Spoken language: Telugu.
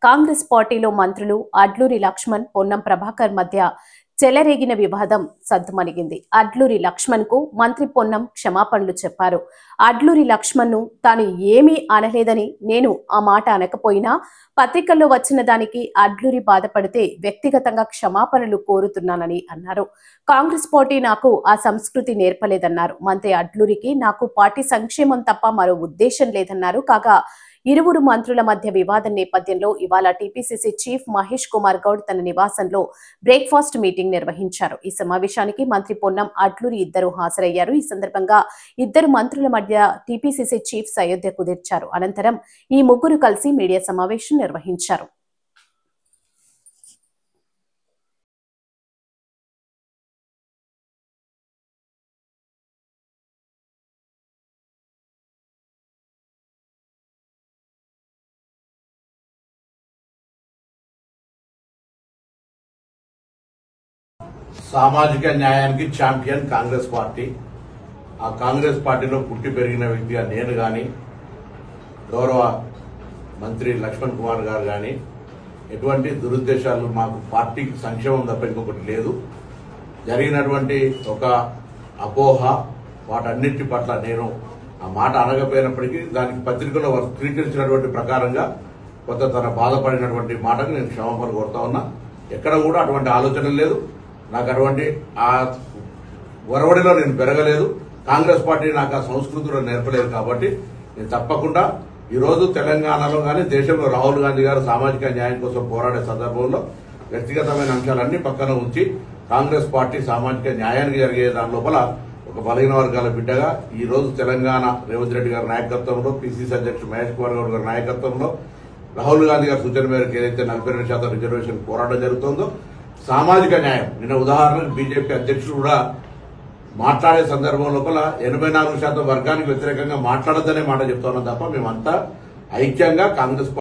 కాంగ్రెస్ పార్టీలో మంత్రులు అడ్లూరి లక్ష్మణ్, పొన్నం ప్రభాకర్ మధ్య చెలరేగిన వివాదం సద్దుమణిగింది. అడ్లూరి లక్ష్మణ్ కు మంత్రి పొన్నం క్షమాపణలు చెప్పారు. అడ్లూరి లక్ష్మణ్ ను తాను ఏమీ అనలేదని, నేను ఆ మాట అనకపోయినా పత్రికల్లో వచ్చిన దానికి అడ్లూరి బాధపడితే వ్యక్తిగతంగా క్షమాపణలు కోరుతున్నానని అన్నారు. కాంగ్రెస్ పార్టీ నాకు ఆ సంస్కృతి నేర్పలేదన్నారు. మంత్రి అడ్లూరికి నాకు పార్టీ సంక్షేమం తప్ప మరో ఉద్దేశం లేదన్నారు. కాగా ఇరువురు మంత్రుల మధ్య వివాదం నేపథ్యంలో ఇవాళ టీపీసీసీ చీఫ్ మహేష్ కుమార్ గౌడ్ తన నివాసంలో బ్రేక్ఫాస్ట్ మీటింగ్ నిర్వహించారు. ఈ సమావేశానికి మంత్రి పొన్నం, అడ్లూరి ఇద్దరు హాజరయ్యారు. ఈ సందర్భంగా ఇద్దరు మంత్రుల మధ్య టీపీసీసీ చీఫ్ సయోధ్య కుదిర్చారు. అనంతరం ఈ ముగ్గురు కలిసి మీడియా సమావేశం నిర్వహించారు. సామాజిక న్యాయానికి ఛాంపియన్ కాంగ్రెస్ పార్టీ. ఆ కాంగ్రెస్ పార్టీలో పుట్టి పెరిగిన వ్యక్తిగా నేను గాని, గౌరవ మంత్రి లక్ష్మణ్ కుమార్ గారు గాని ఎటువంటి దురుద్దేశాలు, మాకు పార్టీకి సంక్షేమం తప్ప ఇంకొకటి లేదు. జరిగినటువంటి ఒక అపోహ, వాటన్నిటి పట్ల నేను ఆ మాట అనకపోయినప్పటికీ దానికి పత్రికలో స్వీకరించినటువంటి ప్రకారంగా కొంత తన బాధపడినటువంటి మాటకు నేను క్షమాపణ కోరుతా ఉన్నా. ఎక్కడ కూడా అటువంటి ఆలోచన లేదు. నాకు అటువంటి ఆ ఒరవడిలో నేను పెరగలేదు. కాంగ్రెస్ పార్టీ నాకు ఆ సంస్కృతిలో నేర్పలేదు. కాబట్టి నేను తప్పకుండా ఈరోజు తెలంగాణలో కానీ దేశంలో రాహుల్ గాంధీ గారు సామాజిక న్యాయం కోసం పోరాడే సందర్భంలో వ్యక్తిగతమైన అంశాలన్నీ పక్కన ఉంచి కాంగ్రెస్ పార్టీ సామాజిక న్యాయానికి జరిగే దాని లోపల ఒక బలహీన వర్గాల బిడ్డగా ఈ రోజు తెలంగాణ రేవంత్ రెడ్డి గారి నాయకత్వంలో, పిసిసి అధ్యక్షుడు మహేష్ కుమార్ గౌడ్ గారి నాయకత్వంలో, రాహుల్ గాంధీ గారి సూచన మేరకు ఏదైతే 42% రిజర్వేషన్ పోరాటం జరుగుతుందో సామాజిక న్యాయం, నిన్న ఉదాహరణకు బీజేపీ అధ్యక్షుడు కూడా మాట్లాడే సందర్భం లోపల 84% వర్గానికి వ్యతిరేకంగా మాట్లాడద్దనే మాట చెప్తా ఉన్నాం తప్ప మేమంతా ఐక్యంగా కాంగ్రెస్